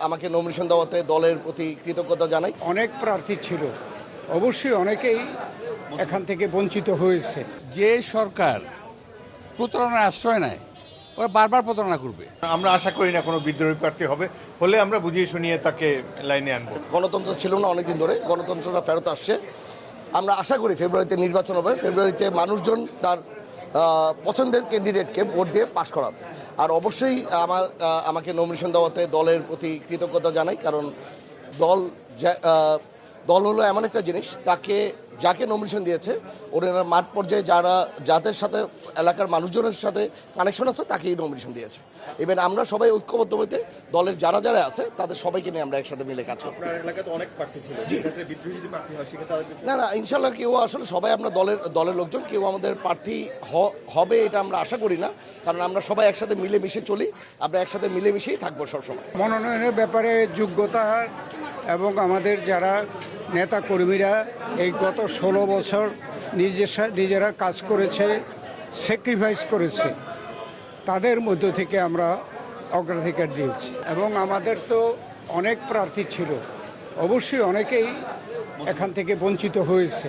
আমাকে নমিনেশন দেওয়াতে দলের প্রতি কৃতজ্ঞতা জানাই। অনেক প্রার্থী ছিল, অবশ্যই অনেকেই এখান থেকে বঞ্চিত হয়েছে। যে সরকার প্রতারণার আশ্রয় নেয় ওরা বারবার প্রতারণা করবে। আমরা আশা করি না কোনো বিদ্রোহী প্রার্থী হবে, হলে আমরা বুঝিয়ে শুনিয়ে তাকে লাইনে আনবো। গণতন্ত্র ছিল না অনেকদিন ধরে, গণতন্ত্রটা ফেরত আসছে। আমরা আশা করি ফেব্রুয়ারিতে নির্বাচন হবে, ফেব্রুয়ারিতে মানুষজন তার পছন্দের ক্যান্ডিডেটকে ভোট দিয়ে পাশ করাবে। আর অবশ্যই আমাকে নমিনেশন দেওয়াতে দলের প্রতি কৃতজ্ঞতা জানাই, কারণ দল হলো এমন একটা জিনিস, যাকে নমিনেশন দিয়েছে ওনারা মাঠ পর্যায়ে যাদের সাথে এলাকার মানুষজনের সাথে কানেকশন আছে তাকেই নমিনেশন দিয়েছে। এবার আমরা সবাই ঐক্যবদ্ধভাবে দলের যারা আছে তাদের সবাইকে নিয়ে আমরা একসাথে মিলে কাজ করি। আপনার এলাকাতে অনেক প্রার্থী ছিল, বিদ্রোহী যদি প্রার্থী হয় সেক্ষেত্রে না ইনশাল্লাহ কেউ আসলে সবাই আমরা দলের লোকজন, কেউ আমাদের প্রার্থী হবে এটা আমরা আশা করি না, কারণ আমরা সবাই একসাথে মিলেমিশে চলি, আমরা একসাথে মিলেমিশেই থাকবো সবসময়। মনোনয়নের ব্যাপারে যোগ্যতা এবং আমাদের যারা নেতা কর্মীরা এই গত 16 বছর নিজেরা কাজ করেছে, স্যাক্রিফাইস করেছে, তাদের মধ্য থেকে আমরা অগ্রাধিকার দিয়েছি। এবং আমাদের তো অনেক প্রার্থী ছিল, অবশ্যই অনেকেই এখান থেকে বঞ্চিত হয়েছে।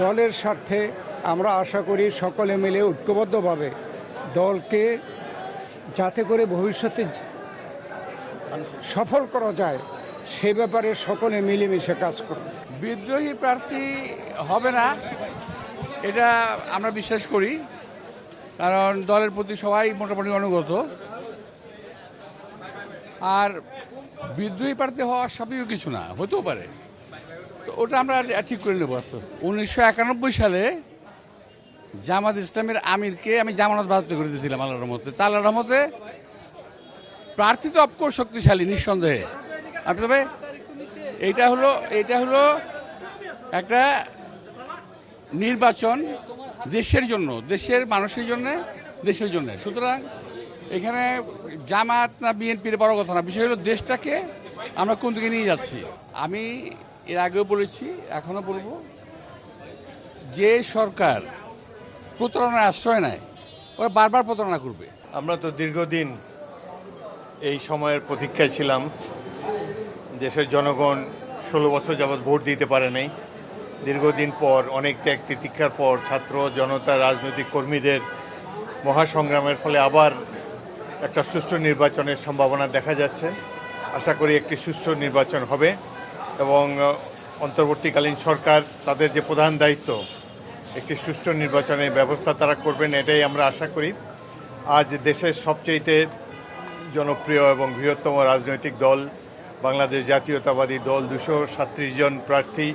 দলের স্বার্থে আমরা আশা করি সকলে মিলে ঐক্যবদ্ধভাবে দলকে যাতে করে ভবিষ্যতে সফল করা যায় সে ব্যাপারে সকলে মিলেমিশে কাজ করব। বিদ্রোহী প্রার্থী হবে না এটা আমরা বিশ্বাস করি, কারণ দলের প্রতি সবাই মোটামুটি অনুগত। আর বিদ্রোহী প্রার্থী হওয়া স্বাভাবিক কিছু না, হতেও পারে, তো ওটা আমরা ঠিক করে নেবো আস্তে আস্তে। 1991 সালে জামাত ইসলামের আমিরকে আমি জামানত বাহাত্তর করে দিয়েছিলাম আল্লাহর রহমতে। তা আল্লাহর রহমতে প্রার্থী তো অফকোর্স শক্তিশালী নিঃসন্দেহে, তবে এইটা হলো একটা নির্বাচন দেশের জন্য, দেশের মানুষের জন্য, দেশের জন্য। সুতরাং এখানে জামাত না বিএনপির বড় কথা না, বিষয় হলো দেশটাকে আমরা কোন দিকে নিয়ে যাচ্ছি। আমি এর আগেও বলেছি, এখনও বলবো, যে সরকার প্রতারণার আশ্রয় নেয় ওরা বারবার প্রতারণা করবে। আমরা তো দীর্ঘদিন এই সময়ের প্রতীক্ষায় ছিলাম। দেশের জনগণ 16 বছর যাবৎ ভোট দিতে পারে নাই। দীর্ঘদিন পর, অনেক ত্যাগ তিতিক্ষার পর, ছাত্র জনতা, রাজনৈতিক কর্মীদের মহাসংগ্রামের ফলে আবার একটা সুষ্ঠু নির্বাচনের সম্ভাবনা দেখা যাচ্ছে। আশা করি একটি সুষ্ঠু নির্বাচন হবে এবং অন্তর্বর্তীকালীন সরকার তাদের যে প্রধান দায়িত্ব একটি সুষ্ঠু নির্বাচনের ব্যবস্থা তারা করবেন, এটাই আমরা আশা করি। আজ দেশের সবচেয়ে জনপ্রিয় এবং বৃহত্তম রাজনৈতিক দল বাংলাদেশ জাতীয়তাবাদী দল 237 জন প্রার্থী,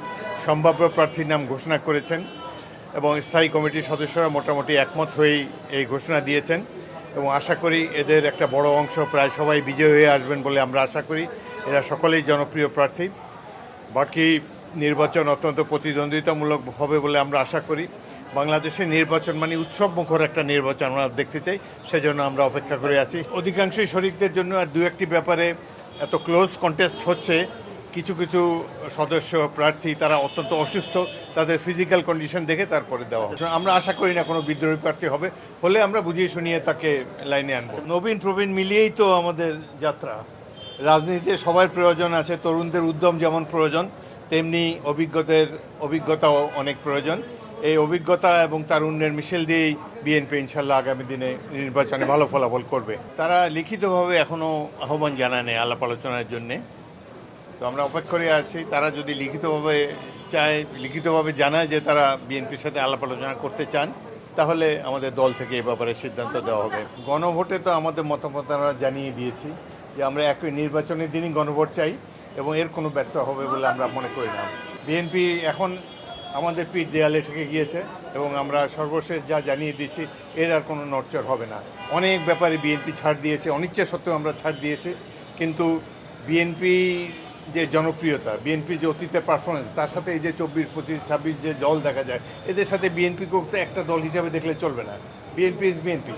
সম্ভাব্য প্রার্থীর নাম ঘোষণা করেছেন এবং স্থায়ী কমিটির সদস্যরা মোটামুটি একমত হয়েই এই ঘোষণা দিয়েছেন এবং আশা করি এদের একটা বড় অংশ, প্রায় সবাই বিজয়ী হয়ে আসবেন বলে আমরা আশা করি। এরা সকলেই জনপ্রিয় প্রার্থী। বাকি নির্বাচন অত্যন্ত প্রতিদ্বন্দ্বিতামূলক হবে বলে আমরা আশা করি। বাংলাদেশের নির্বাচন মানে উৎসব মুখর একটা নির্বাচন আমরা দেখতে চাই, সেজন্য আমরা অপেক্ষা করে আছি। অধিকাংশই শরিকদের জন্য আর দু একটি ব্যাপারে এত ক্লোজ কন্টেস্ট হচ্ছে, কিছু কিছু সদস্য প্রার্থী তারা অত্যন্ত অসুস্থ, তাদের ফিজিক্যাল কন্ডিশন দেখে তারপরে দেওয়া হবে। আমরা আশা করি না কোনো বিদ্রোহী প্রার্থী হবে, হলে আমরা বুঝিয়ে শুনিয়ে তাকে লাইনে আনবো। নবীন প্রবীণ মিলিয়েই তো আমাদের যাত্রা। রাজনীতিতে সবার প্রয়োজন আছে, তরুণদের উদ্যম যেমন প্রয়োজন, তেমনি অভিজ্ঞতাও অনেক প্রয়োজন। এই অভিজ্ঞতা এবং তারুণ্যের মিশেল দিয়েই বিএনপি ইনশাল্লাহ আগামী দিনে নির্বাচনে ভালো ফলাফল করবে। তারা লিখিতভাবে এখনও আহ্বান জানায়নি আলাপ আলোচনার জন্যে, তো আমরা অপেক্ষা করে আছি। তারা যদি লিখিতভাবে জানায় যে তারা বিএনপির সাথে আলাপ আলোচনা করতে চান, তাহলে আমাদের দল থেকে এ ব্যাপারে সিদ্ধান্ত দেওয়া হবে। গণভোটে তো আমাদের মতামত আমরা জানিয়ে দিয়েছি যে আমরা একই নির্বাচনের দিনই গণভোট চাই এবং এর কোনো ব্যর্থ হবে বলে আমরা মনে করি না। বিএনপি এখন আমাদের পিঠ দেয়ালে ঠেকে গিয়েছে এবং আমরা সর্বশেষ যা জানিয়ে দিচ্ছি এর আর কোনো নড়চড় হবে না। অনেক ব্যাপারে বিএনপি ছাড় দিয়েছে, অনিচ্ছা সত্ত্বেও আমরা ছাড় দিয়েছি, কিন্তু বিএনপি যে জনপ্রিয়তা, বিএনপির যে অতীতের পারফরমেন্স, তার সাথে এই যে 24, 25, 26 যে দল দেখা যায়, এদের সাথে বিএনপিকে একটা দল হিসাবে দেখলে চলবে না। BNP is BNP.